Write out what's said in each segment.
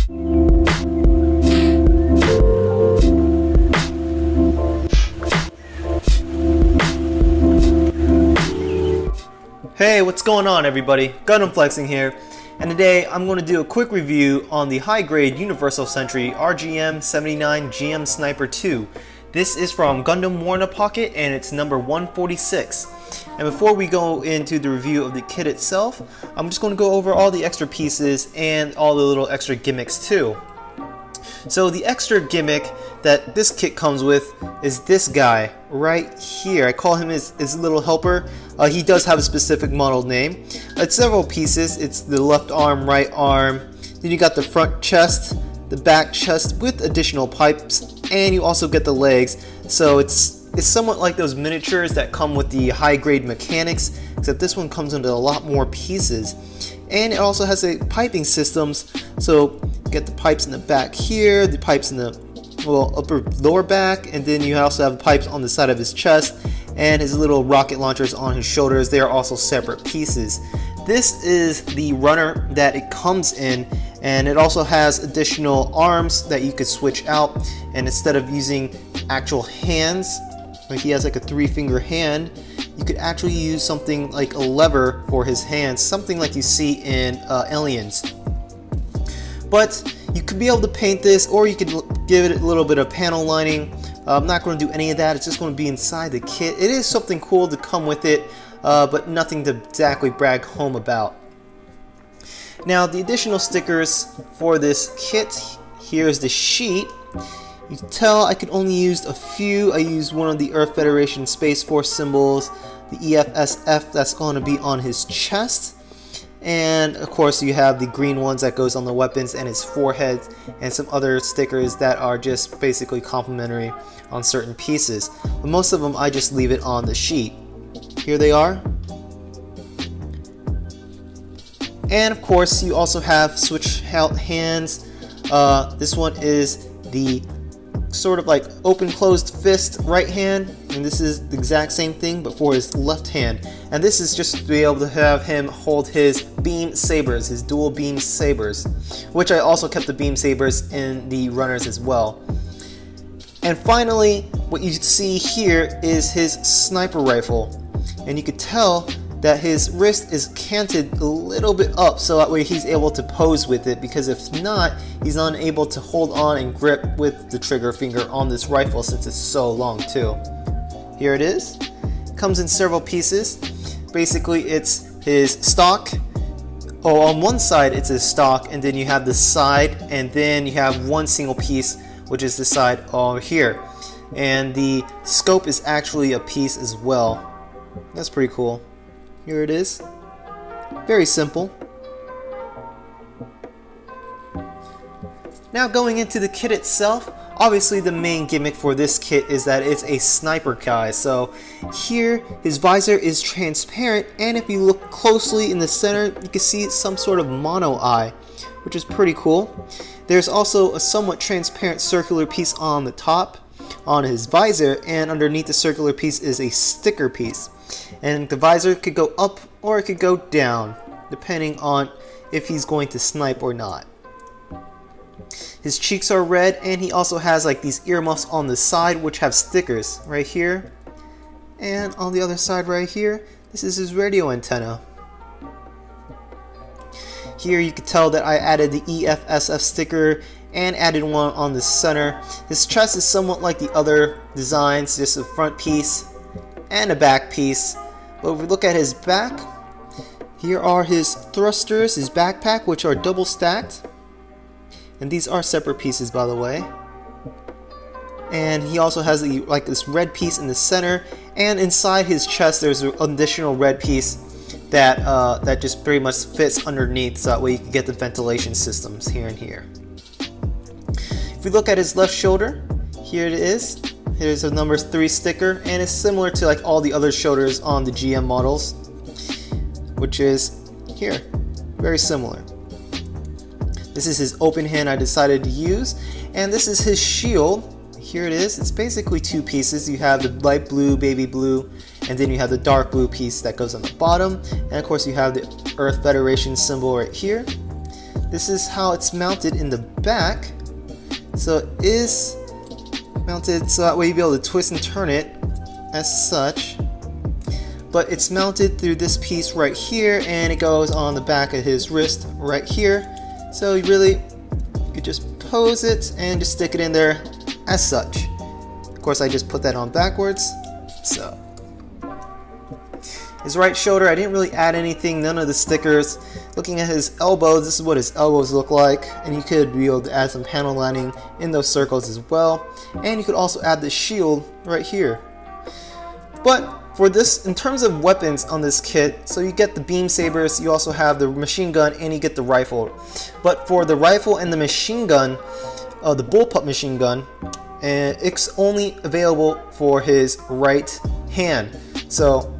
Hey, what's going on everybody? Gundam Flexing here, and today I'm going to do a quick review on the high-grade Universal Sentry RGM-79 Sniper 2. This is from Gundam Warna Pocket and it's number 146. And before we go into the review of the kit itself, I'm just going to go over all the extra pieces and all the little extra gimmicks too. So the extra gimmick that this kit comes with is this guy right here. I call him his little helper. He does have a specific model name. It's several pieces. It's the left arm, right arm. Then you got the front chest, the back chest with additional pipes, and you also get the legs. So it's somewhat like those miniatures that come with the high-grade mechanics, except this one comes into a lot more pieces. And it also has a piping systems. So you get the pipes in the back here, the pipes in the upper lower back, and then you also have pipes on the side of his chest and his little rocket launchers on his shoulders. They are also separate pieces. This is the runner that it comes in, and it also has additional arms that you could switch out, and instead of using actual hands, like he has like a 3-finger hand, you could actually use something like a lever for his hands, something like you see in Aliens. But you could be able to paint this, or you could give it a little bit of panel lining. I'm not going to do any of that. It's just going to be inside the kit. It is something cool to come with it, but nothing to exactly brag home about. Now the additional stickers for this kit, here's the sheet. You can tell I could only use a few. I used one of the Earth Federation Space Force symbols, the EFSF that's going to be on his chest. And of course you have the green ones that goes on the weapons and his forehead, and some other stickers that are just basically complimentary on certain pieces. But most of them I just leave it on the sheet. Here they are. And of course you also have switch out hands. This one is the sort of like open closed fist right hand, and this is the exact same thing but for his left hand. And this is just to be able to have him hold his beam sabers, his dual beam sabers, which I also kept the beam sabers in the runners as well. And finally, what you see here is his sniper rifle, and you could tell that his wrist is canted a little bit up so that way he's able to pose with it, because if not, he's unable to hold on and grip with the trigger finger on this rifle since it's so long too. Here it is. It comes in several pieces. Basically it's his stock. Oh, on one side it's his stock, and then you have the side, and then you have one single piece, which is the side over here. And the scope is actually a piece as well. That's pretty cool. Here it is. Very simple. Now going into the kit itself, obviously the main gimmick for this kit is that it's a sniper guy. So here his visor is transparent, and if you look closely in the center you can see some sort of mono eye, which is pretty cool. There's also a somewhat transparent circular piece on the top on his visor, and underneath the circular piece is a sticker piece. And the visor could go up or it could go down depending on if he's going to snipe or not. His cheeks are red, and he also has like these earmuffs on the side which have stickers right here, and on the other side right here, this is his radio antenna. Here you can tell that I added the EFSF sticker and added one on the center. His chest is somewhat like the other designs, just a front piece and a back piece. But if we look at his back, here are his thrusters, his backpack, which are double stacked, and these are separate pieces by the way. And he also has like this red piece in the center, and inside his chest there's an additional red piece that that just pretty much fits underneath, so that way you can get the ventilation systems here and here. If we look at his left shoulder, here it is. Here's a number 3 sticker, and it's similar to like all the other shoulders on the GM models, which is here, very similar. This is his open hand I decided to use, and this is his shield. Here it is. It's basically 2 pieces. You have the light blue, baby blue, and then you have the dark blue piece that goes on the bottom, and of course you have the Earth Federation symbol right here. this is how it's mounted in the back. So it is mounted so that way you'll be able to twist and turn it as such. But it's mounted through this piece right here, and it goes on the back of his wrist right here. So you could just pose it and just stick it in there as such. Of course, I just put that on backwards. So his right shoulder, I didn't really add anything, none of the stickers. Looking at his elbows, this is what his elbows look like, and you could be able to add some panel lining in those circles as well. And you could also add the shield right here. But for this, in terms of weapons on this kit, so you get the beam sabers, you also have the machine gun, and you get the rifle. But for the rifle and the machine gun, the bullpup machine gun, it's only available for his right hand. So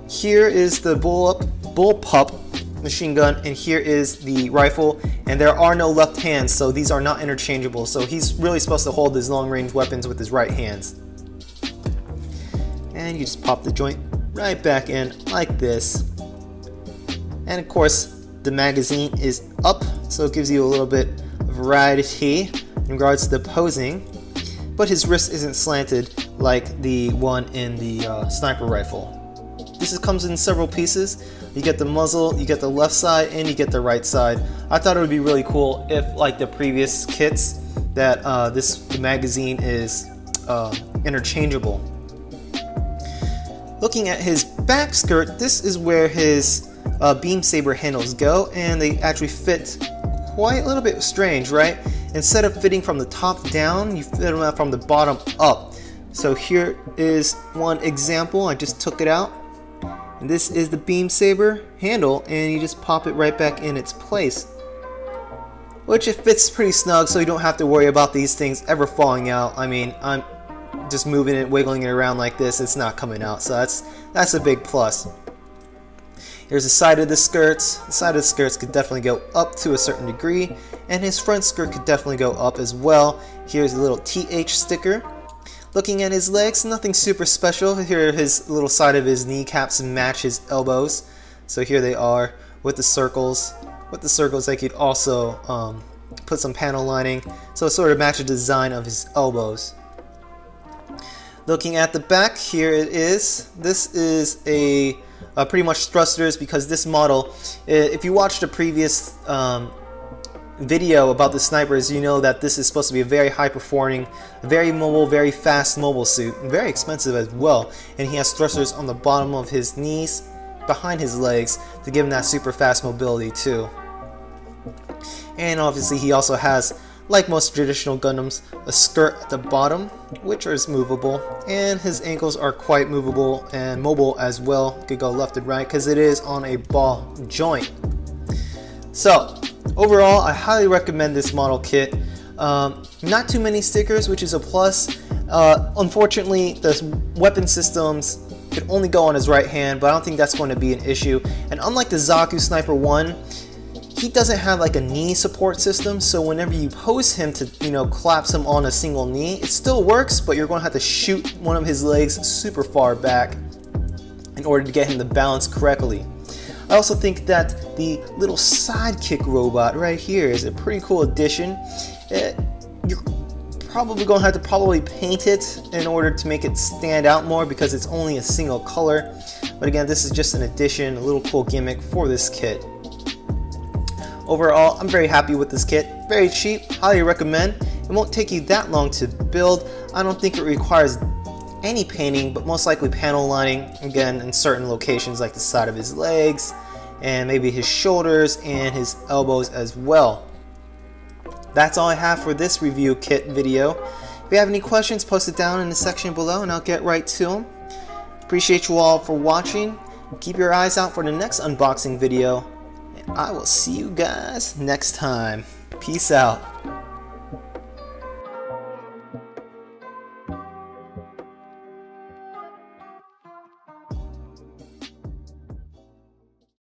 here is the bullpup machine gun, and here is the rifle, and there are no left hands, so these are not interchangeable. So he's really supposed to hold his long-range weapons with his right hands. And you just pop the joint right back in like this. And of course, the magazine is up, so it gives you a little bit of variety in regards to the posing. But his wrist isn't slanted like the one in the sniper rifle. This comes in several pieces. You get the muzzle, you get the left side, and you get the right side. I thought it would be really cool if, like the previous kits, that the magazine is interchangeable. Looking at his back skirt, this is where his beam saber handles go, and they actually fit quite a little bit strange, right? Instead of fitting from the top down, you fit them from the bottom up. So here is one example. I just took it out, and this is the beam saber handle, and you just pop it right back in its place, which it fits pretty snug, so you don't have to worry about these things ever falling out. I mean, I'm just moving it, wiggling it around like this, it's not coming out, so that's a big plus. Here's the side of the skirts. The side of the skirts could definitely go up to a certain degree, and his front skirt could definitely go up as well. Here's a little TH sticker. Looking at his legs, nothing super special. Here his little side of his kneecaps match his elbows, so here they are with the circles. With the circles, they could also put some panel lining, so it sort of matches the design of his elbows. Looking at the back, here it is. This is a pretty much thrusters, because this model, if you watched a previous video about the snipers, you know that this is supposed to be a very high performing, very mobile, very fast mobile suit, very expensive as well. And he has thrusters on the bottom of his knees, behind his legs, to give him that super fast mobility too. And obviously he also has, like most traditional Gundams, a skirt at the bottom, which is movable, and his ankles are quite movable and mobile as well. Could go left and right because it is on a ball joint. So overall, I highly recommend this model kit. Not too many stickers, which is a plus. Unfortunately, the weapon systems could only go on his right hand, but I don't think that's going to be an issue. And unlike the Zaku Sniper 1, he doesn't have like a knee support system, so whenever you pose him to, collapse him on a single knee, it still works, but you're going to have to shoot one of his legs super far back in order to get him to balance correctly. I also think that the little sidekick robot right here is a pretty cool addition. You're probably going to have to paint it in order to make it stand out more, because it's only a single color. But again, this is just an addition, a little cool gimmick for this kit. Overall, I'm very happy with this kit. Very cheap, highly recommend. It won't take you that long to build. I don't think it requires any painting, but most likely panel lining, again, in certain locations like the side of his legs, and maybe his shoulders and his elbows as well. That's all I have for this review kit video. If you have any questions, post it down in the section below and I'll get right to them. Appreciate you all for watching. Keep your eyes out for the next unboxing video. I will see you guys next time. Peace out.